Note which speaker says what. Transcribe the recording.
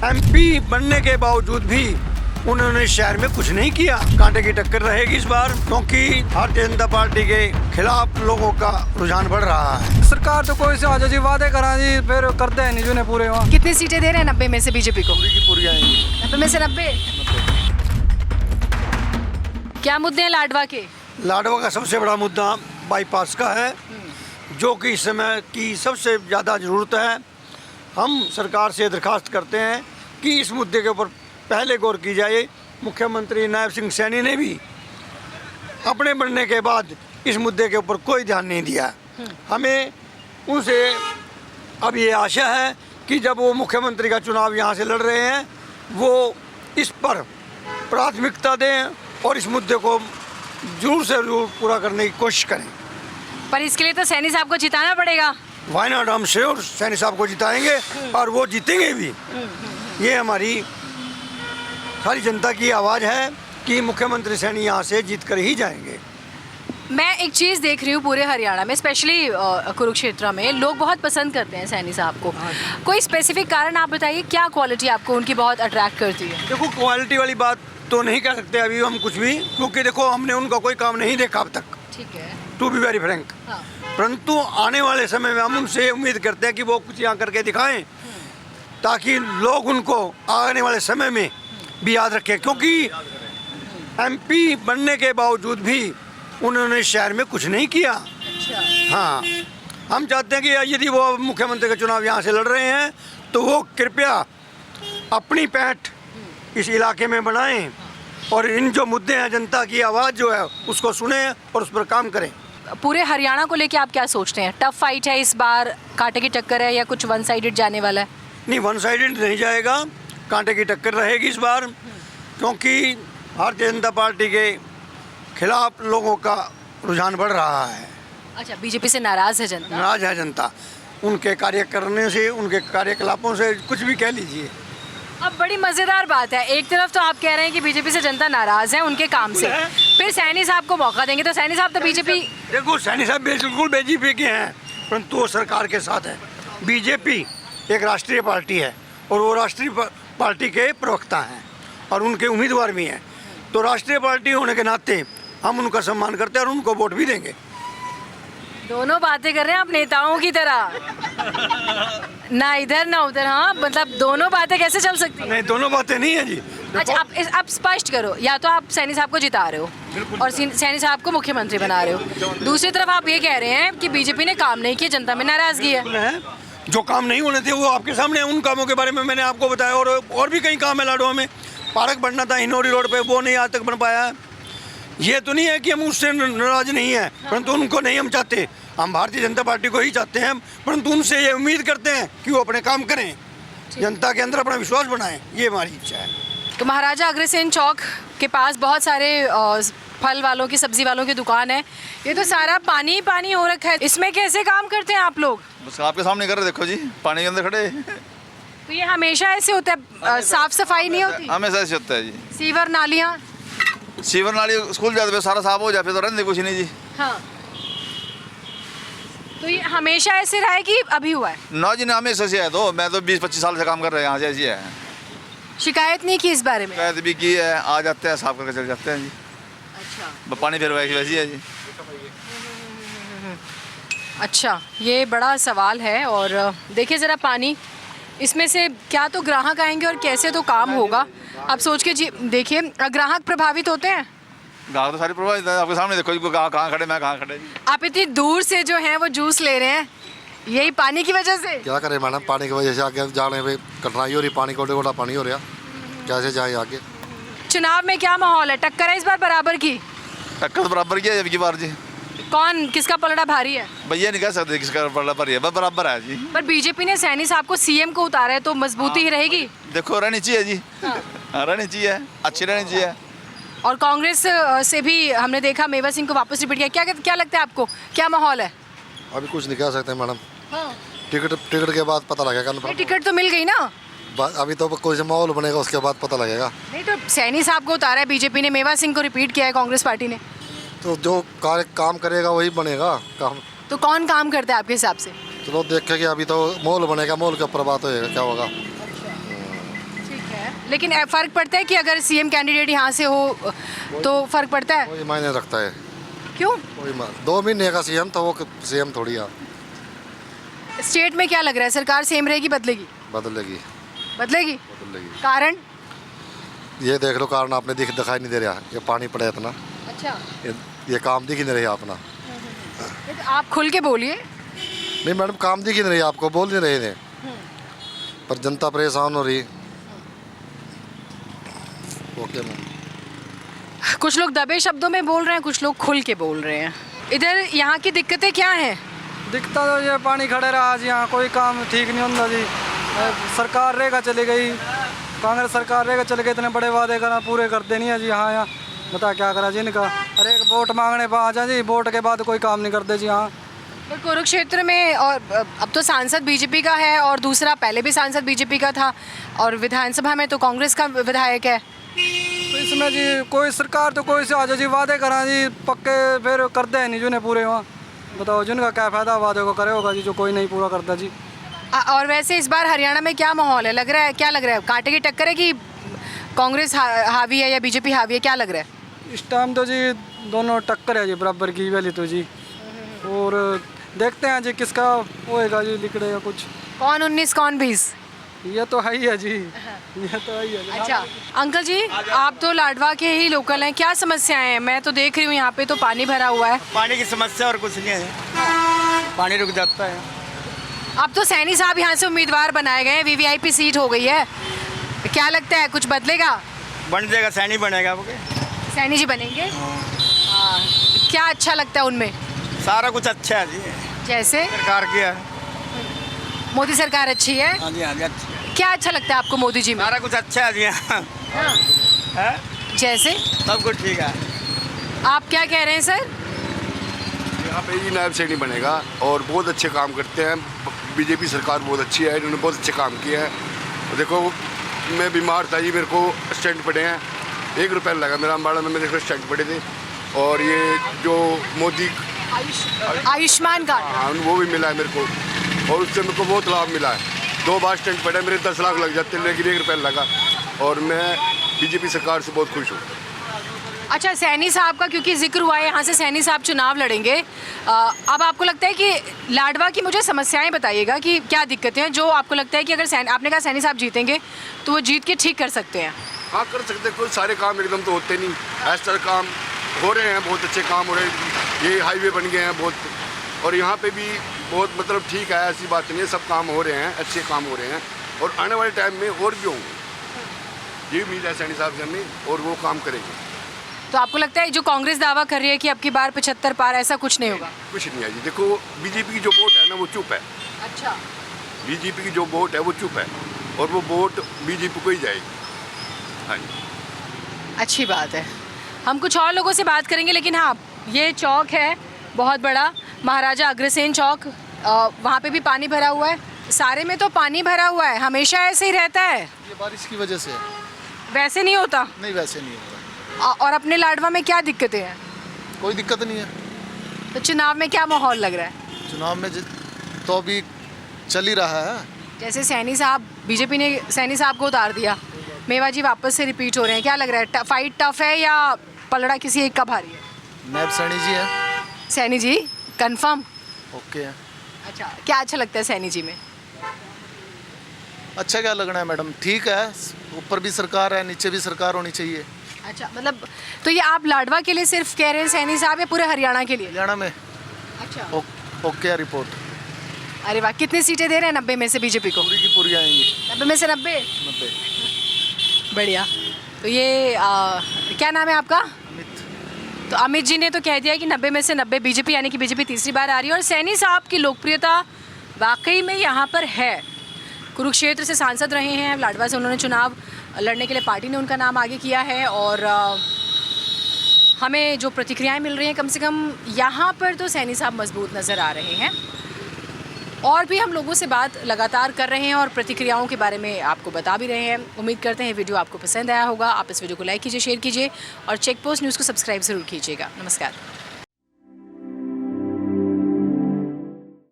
Speaker 1: MP बनने के बावजूद भी उन्होंने शहर में कुछ नहीं किया। कांटे की टक्कर रहेगी इस बार, क्योंकि भारतीय जनता पार्टी के खिलाफ लोगों का रुझान बढ़ रहा है।
Speaker 2: सरकार तो कोई से आज जी वादे करा जी, फिर करते हैं नहीं जो ने पूरे। वहाँ
Speaker 3: कितनी सीटें दे रहे हैं 90 में से बीजेपी को?
Speaker 1: पूरी की पूरी आएंगी।
Speaker 3: 90 में से 90। क्या मुद्दे हैं लाडवा के?
Speaker 1: लाडवा का सबसे बड़ा मुद्दा बाईपास का है, जो कि इस समय की सबसे ज़्यादा ज़रूरत है। हम सरकार से दरखास्त करते हैं कि इस मुद्दे के ऊपर पहले गौर की जाए। मुख्यमंत्री नायब सिंह सैनी ने भी अपने बनने के बाद इस मुद्दे के ऊपर कोई ध्यान नहीं दिया। हमें उनसे अब ये आशा है कि जब वो मुख्यमंत्री का चुनाव यहाँ से लड़ रहे हैं, वो इस पर प्राथमिकता दें और इस मुद्दे को जरूर से जरूर पूरा करने की कोशिश करें।
Speaker 3: पर इसके लिए तो सैनी साहब को जिताना पड़ेगा।
Speaker 1: वाई नॉट, हम श्योर सैनी साहब को जिताएंगे और वो जीतेंगे भी। ये हमारी सारी जनता की आवाज़ है कि मुख्यमंत्री सैनी यहाँ से जीत कर ही जाएंगे।
Speaker 3: मैं एक चीज़ देख रही हूँ पूरे हरियाणा में, स्पेशली कुरुक्षेत्र में लोग बहुत पसंद करते हैं सैनी साहब को। कोई स्पेसिफिक कारण आप बताइए, क्या क्वालिटी आपको उनकी बहुत अट्रैक्ट करती है?
Speaker 1: देखो, क्वालिटी वाली बात तो नहीं कह सकते अभी हम कुछ भी, क्योंकि देखो हमने उनका कोई काम नहीं देखा अब तक,
Speaker 3: ठीक है,
Speaker 1: टू बी वेरी फ्रैंक। परंतु आने वाले समय में हम उनसे उम्मीद करते हैं कि वो कुछ यहाँ करके दिखाएं, ताकि लोग उनको आने वाले समय में भी याद रखें। क्योंकि एमपी बनने के बावजूद भी उन्होंने शहर में कुछ नहीं किया। हाँ, हम चाहते हैं कि यदि वो मुख्यमंत्री का चुनाव यहाँ से लड़ रहे हैं तो वो कृपया अपनी पैठ इस इलाके में बनाएं और इन जो मुद्दे हैं, जनता की आवाज़ जो है उसको सुने और उस पर काम करें।
Speaker 3: पूरे हरियाणा को लेके आप क्या सोचते हैं? टफ फाइट है इस बार, कांटे की टक्कर है, या कुछ वन साइडेड जाने वाला है?
Speaker 1: नहीं, वन साइडेड नहीं जाएगा, कांटे की टक्कर रहेगी इस बार, क्योंकि भारतीय जनता पार्टी के खिलाफ लोगों का रुझान बढ़ रहा है।
Speaker 3: अच्छा, बीजेपी से नाराज़ है जनता?
Speaker 1: नाराज है जनता, उनके कार्य करने से, उनके कार्यकलापों से, कुछ भी कह लीजिए।
Speaker 3: अब बड़ी मज़ेदार बात है, एक तरफ तो आप कह रहे हैं कि बीजेपी से जनता नाराज़ है उनके काम से, फिर सैनी साहब को मौका देंगे, तो सैनी साहब तो बीजेपी।
Speaker 1: देखो, सैनी साहब बिल्कुल बीजेपी के हैं, परंतु वो सरकार के साथ है। बीजेपी एक राष्ट्रीय पार्टी है और वो राष्ट्रीय पार्टी के प्रवक्ता हैं और उनके उम्मीदवार भी हैं। तो राष्ट्रीय पार्टी होने के नाते हम उनका सम्मान करते हैं और उनको वोट भी देंगे।
Speaker 3: दोनों बातें कर रहे हैं आप नेताओं की तरह, ना इधर ना उधर। हाँ, मतलब दोनों बातें कैसे चल सकती हैं?
Speaker 1: नहीं, दोनों बातें नहीं है जी।
Speaker 3: अच्छा, आप स्पष्ट करो, या तो आप सैनी साहब को जिता रहे हो और सैनी साहब को मुख्यमंत्री बना रहे हो, दूसरी तरफ आप ये कह रहे हैं कि बीजेपी ने काम नहीं किया, जनता में नाराजगी है।
Speaker 1: जो काम नहीं होने थे वो आपके सामने, उन कामों के बारे में मैंने आपको बताया। और भी कई काम है लाडवा में, पार्क बनना था हिनौरी रोड पे, वो नहीं आज तक बन पाया है। ये तो नहीं है कि हम उससे नाराज नहीं है, परंतु उनको नहीं हम चाहते। हम भारतीय जनता पार्टी को ही चाहते हैं, परंतु उनसे ये उम्मीद करते हैं कि वो अपने काम करें, जनता के अंदर अपना विश्वास बनाएं, ये हमारी इच्छा है।
Speaker 3: तो महाराजा अग्रसेन चौक के पास बहुत सारे फल वालों की, सब्जी वालों की दुकान है, ये तो सारा पानी ही पानी हो रखा है, इसमें कैसे काम करते हैं आप लोग?
Speaker 4: बस आपके सामने कर रहे, देखो जी, पानी के अंदर खड़े।
Speaker 3: तो ये हमेशा ऐसे होता है, साफ सफाई नहीं होती?
Speaker 4: हमेशा ऐसे होता है जी।
Speaker 3: सीवर नालियाँ?
Speaker 4: सीवर नाली स्कूल जाते सारा साफ हो जाए तो रहने कुछ नहीं जी।
Speaker 3: हाँ, तो ये हमेशा ऐसे रहा है कि अभी हुआ है?
Speaker 4: ना जी, ना, हमेशा से है। तो मैं तो 20-25 साल से काम कर रहे हैं यहाँ से, ऐसी है।
Speaker 3: शिकायत नहीं की इस बारे में?
Speaker 4: शिकायत भी की है, आ जाते हैं, साफ करके चले जाते हैं जी।
Speaker 3: अच्छा,
Speaker 4: पानी फिर वैसी है जी।
Speaker 3: अच्छा, ये बड़ा सवाल है। और देखिए ज़रा पानी, इसमें से क्या तो ग्राहक आएंगे और कैसे तो काम होगा। आप सोच के जी देखिए, ग्राहक प्रभावित होते हैं?
Speaker 4: ग्राहक तो सारी प्रभावित है, आपके सामने देखो जी, कहाँ खड़े, मैं कहाँ खड़े जी।
Speaker 3: आप इतनी दूर से जो है वो जूस ले रहे हैं, यही पानी की वजह से?
Speaker 5: क्या करें मैडम, पानी की वजह से आगे जाने में कठिनाई हो रही, पानी गोटे गोटा पानी हो रहा, कैसे जाए आगे।
Speaker 3: चुनाव में क्या माहौल है? टक्कर है इस बार बराबर की?
Speaker 4: टक्कर तो बराबर की है अब की बार जी।
Speaker 3: कौन, किसका पलड़ा भारी है?
Speaker 4: भैया नहीं कह सकते किसका पलड़ा भारी है, बराबर है जी।
Speaker 3: पर बीजेपी ने सैनी साहब को सीएम को उतारा है, तो मजबूती ही रहेगी।
Speaker 4: देखो, रहनी चाहिए जी। हाँ, रहनी चाहिए, अच्छी रहनी चाहिए।
Speaker 3: और कांग्रेस से भी हमने देखा मेवा सिंह को वापस रिपीट किया, क्या लगता है आपको, क्या माहौल है?
Speaker 5: अभी कुछ नहीं कह सकते मैडम, टिकट के बाद पता लगेगा।
Speaker 3: टिकट तो मिल गई ना,
Speaker 5: अभी तो कोई माहौल बनेगा उसके बाद पता लगेगा।
Speaker 3: नहीं तो सैनी साहब को उतारा है बीजेपी ने, मेवा सिंह को रिपीट किया है कांग्रेस पार्टी ने,
Speaker 5: तो जो काम करेगा वही बनेगा काम।
Speaker 3: तो कौन काम करता है आपके हिसाब से?
Speaker 5: चलो देखेंगे, अभी तो माहौल बनेगा, माहौल के ऊपर बात होएगा क्या होगा।
Speaker 3: लेकिन फ़र्क पड़ता है कि अगर सीएम कैंडिडेट यहाँ से हो तो फ़र्क पड़ता है?
Speaker 5: कोई मायने रखता है?
Speaker 3: क्यों?
Speaker 5: 2 महीने का सीएम तो वो सीएम थोड़ी है।
Speaker 3: स्टेट में क्या लग रहा है, सरकार सेम रहेगी बदलेगी?
Speaker 5: बदलेगी।
Speaker 3: बदलेगी?
Speaker 5: बदलेगी।
Speaker 3: कारण?
Speaker 5: ये देख लो, कारण आपने दिखाई नहीं दे रहा, ये पानी पड़ा इतना।
Speaker 3: अच्छा,
Speaker 5: ये काम दिख ही नहीं रही अपना।
Speaker 3: तो आप खुल के बोलिए।
Speaker 5: नहीं मैडम, काम दिख ही नहीं रही, आपको बोल नहीं रहे थे, पर जनता परेशान हो रही। Okay ma'am.
Speaker 3: कुछ लोग दबे शब्दों में बोल रहे हैं, कुछ लोग खुल के बोल रहे हैं। इधर यहाँ की दिक्कतें क्या हैं?
Speaker 2: दिखता तो ये पानी खड़े रहा आज, यहाँ कोई काम ठीक नहीं होता जी। सरकार रहेगा चली गई, कांग्रेस सरकार रहेगा चले गए, इतने बड़े वादे करना पूरे कर देनी है जी। हाँ बता क्या करा जी इनका, अरे एक वोट मांगने पर आ जाए जी, वोट के बाद कोई काम नहीं करते जी। हाँ
Speaker 3: तो कुरुक्षेत्र में, और अब तो सांसद बीजेपी का है और दूसरा पहले भी सांसद बीजेपी का था, और विधानसभा में तो कांग्रेस का विधायक है।
Speaker 2: तो इसमें जी कोई सरकार तो कोई से आ जाए जी, वादे करा जी पक्के, फिर करते हैं नहीं जिन्हें पूरे। वहाँ बताओ जिनका क्या फ़ायदा वादे को करे होगा जी, जो कोई नहीं पूरा करता जी।
Speaker 3: और वैसे इस बार हरियाणा में क्या माहौल है, लग रहा है, क्या लग रहा है, कांटे की टक्कर है कि कांग्रेस हावी है या बीजेपी हावी है, क्या लग रहा है?
Speaker 2: इस टाइम तो जी दोनों टक्कर है जी, बराबर की वाली तो जी। और देखते हैं जी किसका होएगा जी, लिखड़ेगा कुछ।
Speaker 3: कौन 19 कौन 20?
Speaker 2: ये तो है ही है जी, ये तो है ही है जी।
Speaker 3: अच्छा अंकल जी, आप तो लाडवा के ही लोकल हैं, क्या समस्याएं हैं? मैं तो देख रही हूँ यहाँ पे तो पानी भरा हुआ है।
Speaker 1: पानी की समस्या और कुछ नहीं है, पानी रुक जाता है।
Speaker 3: अब तो सैनी साहब यहाँ से उम्मीदवार बनाए गए हैं, वीवीआईपी सीट हो गई है, क्या लगता है कुछ बदलेगा?
Speaker 1: बन जाएगा, सैनी बनेगा। वो
Speaker 3: सैनी जी बनेंगे? क्या अच्छा लगता है उनमें?
Speaker 1: सारा कुछ अच्छा है जी,
Speaker 3: जैसे
Speaker 1: सरकार की है।
Speaker 3: मोदी सरकार अच्छी है?
Speaker 1: हाँ जी, हाँ जी, अच्छी है।
Speaker 3: क्या अच्छा लगता है आपको मोदी जी में?
Speaker 1: सारा कुछ अच्छा है जी। हाँ।
Speaker 3: जैसे
Speaker 1: सब कुछ ठीक है।
Speaker 2: हाँ।
Speaker 3: आप क्या कह रहे हैं सर?
Speaker 6: यहाँ पे ही नायब सैनी बनेगा और बहुत अच्छे काम करते हैं। बीजेपी सरकार बहुत अच्छी है, इन्होंने बहुत अच्छे काम किए हैं। देखो मैं बीमार था जी, मेरे को स्टेंट पड़े हैं, 1 रुपया लगा मेरा अम्बाड़ा में, मेरे को स्टेंट पड़े थे। और ये जो मोदी
Speaker 3: आयुष्मान कार्ड,
Speaker 6: हाँ वो भी मिला है मेरे को, और उससे मेरे को बहुत लाभ मिला है। 2 बार स्टेंट पड़े, मेरे 10 लाख लग जाते, लेकिन 1 रुपया लगा। और मैं बीजेपी सरकार से बहुत खुश हूँ।
Speaker 3: अच्छा सैनी साहब का क्योंकि जिक्र हुआ है, यहाँ से सैनी साहब चुनाव लड़ेंगे। अब आपको लगता है कि लाडवा की, मुझे समस्याएं बताइएगा कि क्या दिक्कतें हैं जो आपको लगता है कि अगर आपने कहा सैनी साहब जीतेंगे तो वो जीत के ठीक कर सकते हैं?
Speaker 6: हाँ कर सकते, कोई सारे काम एकदम तो होते नहीं, ऐसा काम हो रहे हैं, बहुत अच्छे काम हो रहे हैं। ये हाईवे बन गए हैं बहुत, और यहाँ पे भी बहुत मतलब ठीक है, ऐसी बात नहीं है, सब काम हो रहे हैं, अच्छे काम हो रहे हैं। और आने वाले टाइम में और भी होंगे, ये उम्मीद है सैनी साहब से हमें, और वो काम करेंगे।
Speaker 3: तो आपको लगता है जो कांग्रेस दावा कर रही है कि अब की बार 75 पार, ऐसा कुछ नहीं होगा?
Speaker 6: कुछ नहीं है जी, देखो बीजेपी की जो वोट है ना वो चुप है।
Speaker 3: अच्छा,
Speaker 6: बीजेपी की जो वोट है वो चुप है, और वो वोट बीजेपी को ही जाएगी। हाँ जी,
Speaker 3: अच्छी बात है। हम कुछ और लोगों से बात करेंगे, लेकिन हाँ ये चौक है बहुत बड़ा, महाराजा अग्रसेन चौक, वहाँ पे भी पानी भरा हुआ है, सारे में तो पानी भरा हुआ है, हमेशा ऐसे ही रहता है?
Speaker 7: ये बारिश की वजह से है।
Speaker 3: वैसे नहीं होता?
Speaker 7: नहीं वैसे नहीं होता।
Speaker 3: और अपने लाडवा में क्या दिक्कतें हैं?
Speaker 7: कोई दिक्कत नहीं है।
Speaker 3: तो चुनाव में क्या माहौल लग रहा है?
Speaker 7: चुनाव में तो अभी चल ही रहा है।
Speaker 3: जैसे सैनी साहब, बीजेपी ने सैनी साहब को उतार दिया, मेवा जी वापस से रिपीट हो रहे हैं, क्या लग रहा है फाइट टफ है या पलड़ा किसी एक का भारी है?
Speaker 7: नायब सैनी जी है।
Speaker 3: सैनी जी कंफर्म?
Speaker 7: ओके है।
Speaker 3: अच्छा, क्या अच्छा लगता है सैनी जी में?
Speaker 7: अच्छा क्या लगना है मैडम, ठीक है, ऊपर भी सरकार है, नीचे भी सरकार होनी चाहिए।
Speaker 3: अच्छा, मतलब तो ये आप लाडवा के लिए सिर्फ कह रहे हैं सैनी साहब या पूरे हरियाणा के लिए?
Speaker 7: हरियाणा में
Speaker 3: अच्छा,
Speaker 7: ओके है रिपोर्ट।
Speaker 3: अरे वाह, कितनी सीटें दे रहे हैं 90 में से बीजेपी को?
Speaker 7: पूरी की पूरी आएंगी।
Speaker 3: 90 में से 90?
Speaker 7: 90।
Speaker 3: बढ़िया। तो ये क्या नाम है आपका?
Speaker 7: अमित।
Speaker 3: तो अमित जी ने तो कह दिया कि 90 में से 90 बीजेपी, यानी कि बीजेपी तीसरी बार आ रही है। और सैनी साहब की लोकप्रियता वाकई में यहाँ पर है। कुरुक्षेत्र से सांसद रहे हैं, लाडवा से उन्होंने चुनाव लड़ने के लिए पार्टी ने उनका नाम आगे किया है, और हमें जो प्रतिक्रियाएं मिल रही हैं, कम से कम यहाँ पर तो सैनी साहब मजबूत नज़र आ रहे हैं। और भी हम लोगों से बात लगातार कर रहे हैं और प्रतिक्रियाओं के बारे में आपको बता भी रहे हैं। उम्मीद करते हैं वीडियो आपको पसंद आया होगा। आप इस वीडियो को लाइक कीजिए, शेयर कीजिए और चेक पोस्ट न्यूज़ को सब्सक्राइब ज़रूर कीजिएगा। नमस्कार।